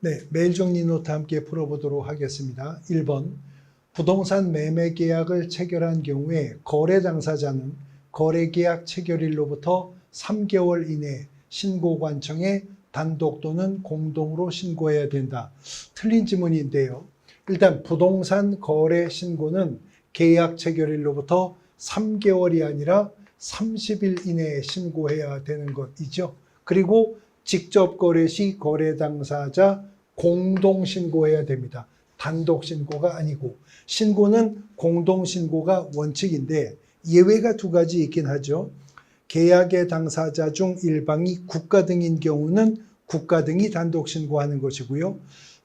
네, 매일 정리 노트 함께 풀어보도록 하겠습니다. 1번, 부동산 매매 계약을 체결한 경우에 거래 당사자는 거래 계약 체결일로부터 3개월 이내 신고관청에 단독 또는 공동으로 신고해야 된다. 틀린 지문인데요. 일단 부동산 거래 신고는 계약 체결일로부터 3개월이 아니라 30일 이내에 신고해야 되는 것이죠. 그리고 직접 거래 시 거래 당사자 공동 신고해야 됩니다. 단독 신고가 아니고, 신고는 공동 신고가 원칙인데 예외가 두 가지 있긴 하죠. 계약의 당사자 중 일방이 국가 등인 경우는 국가 등이 단독 신고하는 것이고요.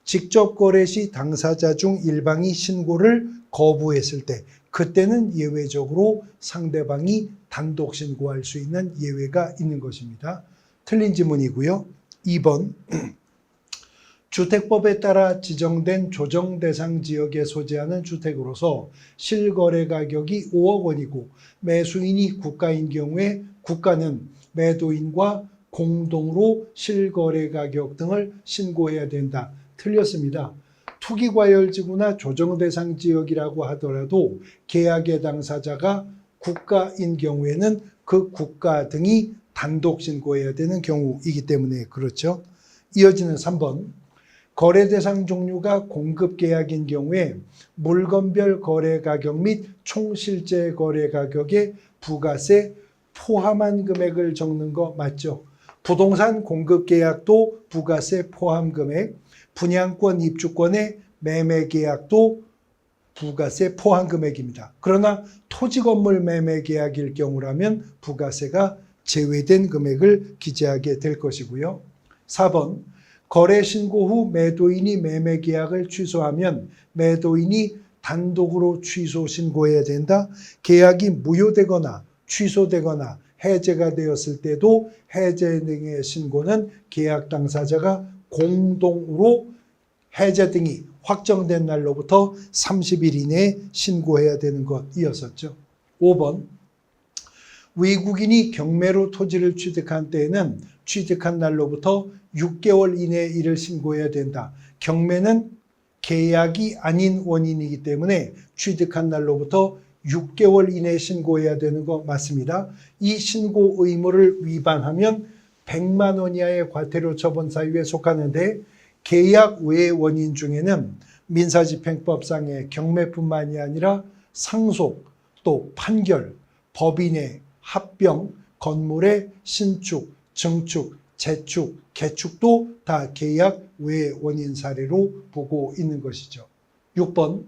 직접 거래 시 당사자 중 일방이 신고를 거부했을 때, 그때는 예외적으로 상대방이 단독 신고할 수 있는 예외가 있는 것입니다. 틀린 지문이고요. 2번, 주택법에 따라 지정된 조정 대상 지역에 소재하는 주택으로서 실거래 가격이 5억 원이고 매수인이 국가인 경우에 국가는 매도인과 공동으로 실거래 가격 등을 신고해야 된다. 틀렸습니다. 투기과열지구나 조정 대상 지역이라고 하더라도 계약의 당사자가 국가인 경우에는 그 국가 등이 단독 신고해야 되는 경우이기 때문에 그렇죠. 이어지는 3번. 거래 대상 종류가 공급 계약인 경우에 물건별 거래 가격 및 총 실제 거래 가격에 부가세 포함한 금액을 적는 거 맞죠? 부동산 공급 계약도 부가세 포함 금액, 분양권 입주권의 매매 계약도 부가세 포함 금액입니다. 그러나 토지 건물 매매 계약일 경우라면 부가세가 제외된 금액을 기재하게 될 것이고요. 4번, 거래 신고 후 매도인이 매매 계약을 취소하면 매도인이 단독으로 취소 신고해야 된다. 계약이 무효되거나 취소되거나 해제가 되었을 때도 해제 등의 신고는 계약 당사자가 공동으로 해제 등이 확정된 날로부터 30일 이내에 신고해야 되는 것이었었죠. 5번, 외국인이 경매로 토지를 취득한 때에는 취득한 날로부터 6개월 이내에 이를 신고해야 된다. 경매는 계약이 아닌 원인이기 때문에 취득한 날로부터 6개월 이내에 신고해야 되는 거 맞습니다. 이 신고 의무를 위반하면 100만 원 이하의 과태료 처분 사유에 속하는데, 계약 외의 원인 중에는 민사집행법상의 경매뿐만이 아니라 상속, 또 판결, 법인의 합병, 건물의 신축, 증축, 재축, 개축도 다 계약 외의 원인 사례로 보고 있는 것이죠. 6번,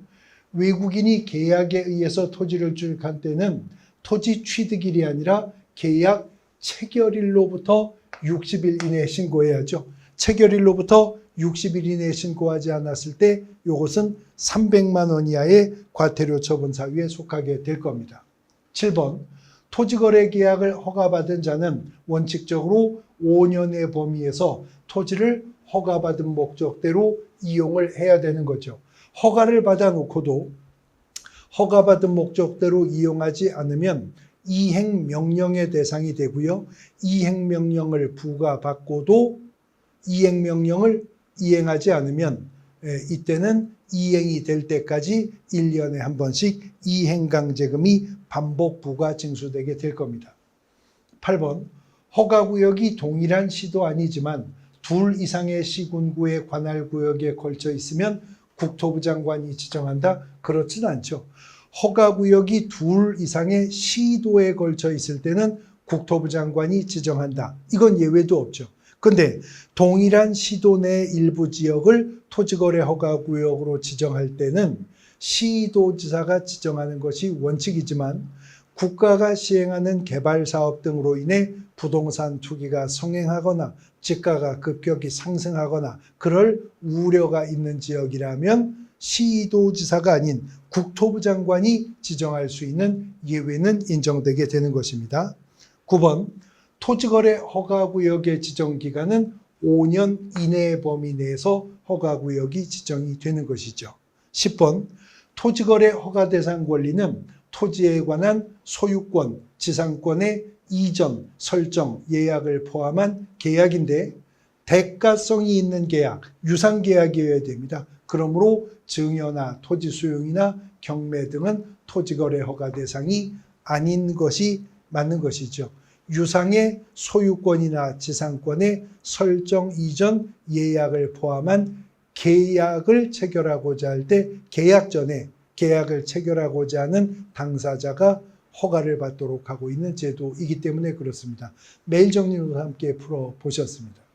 외국인이 계약에 의해서 토지를 취득한 때는 토지 취득일이 아니라 계약 체결일로부터 60일 이내에 신고해야죠. 체결일로부터 60일 이내에 신고하지 않았을 때 이것은 300만 원 이하의 과태료 처분 사유에 속하게 될 겁니다. 7번, 토지거래 계약을 허가받은 자는 원칙적으로 5년의 범위에서 토지를 허가받은 목적대로 이용을 해야 되는 거죠. 허가를 받아놓고도 허가받은 목적대로 이용하지 않으면 이행명령의 대상이 되고요. 이행명령을 부과받고도 이행명령을 이행하지 않으면 이때는 이행이 될 때까지 1년에 한 번씩 이행강제금이 반복 부과 징수되게 될 겁니다. 8번, 허가구역이 동일한 시도 아니지만 둘 이상의 시군구의 관할구역에 걸쳐 있으면 국토부 장관이 지정한다? 그렇진 않죠. 허가구역이 둘 이상의 시도에 걸쳐 있을 때는 국토부 장관이 지정한다. 이건 예외도 없죠. 근데 동일한 시도 내 일부 지역을 토지거래 허가구역으로 지정할 때는 시도지사가 지정하는 것이 원칙이지만 국가가 시행하는 개발사업 등으로 인해 부동산 투기가 성행하거나 지가가 급격히 상승하거나 그럴 우려가 있는 지역이라면 시도지사가 아닌 국토부 장관이 지정할 수 있는 예외는 인정되게 되는 것입니다. 9번, 토지거래 허가구역의 지정기간은 5년 이내의 범위 내에서 허가구역이 지정이 되는 것이죠. 10번, 토지거래 허가 대상 권리는 토지에 관한 소유권, 지상권의 이전, 설정, 예약을 포함한 계약인데 대가성이 있는 계약, 유상계약이어야 됩니다. 그러므로 증여나 토지 수용이나 경매 등은 토지거래 허가 대상이 아닌 것이 맞는 것이죠. 유상의 소유권이나 지상권의 설정 이전 예약을 포함한 계약을 체결하고자 할 때 계약 전에 계약을 체결하고자 하는 당사자가 허가를 받도록 하고 있는 제도이기 때문에 그렇습니다. 메일 정리로 함께 풀어보셨습니다.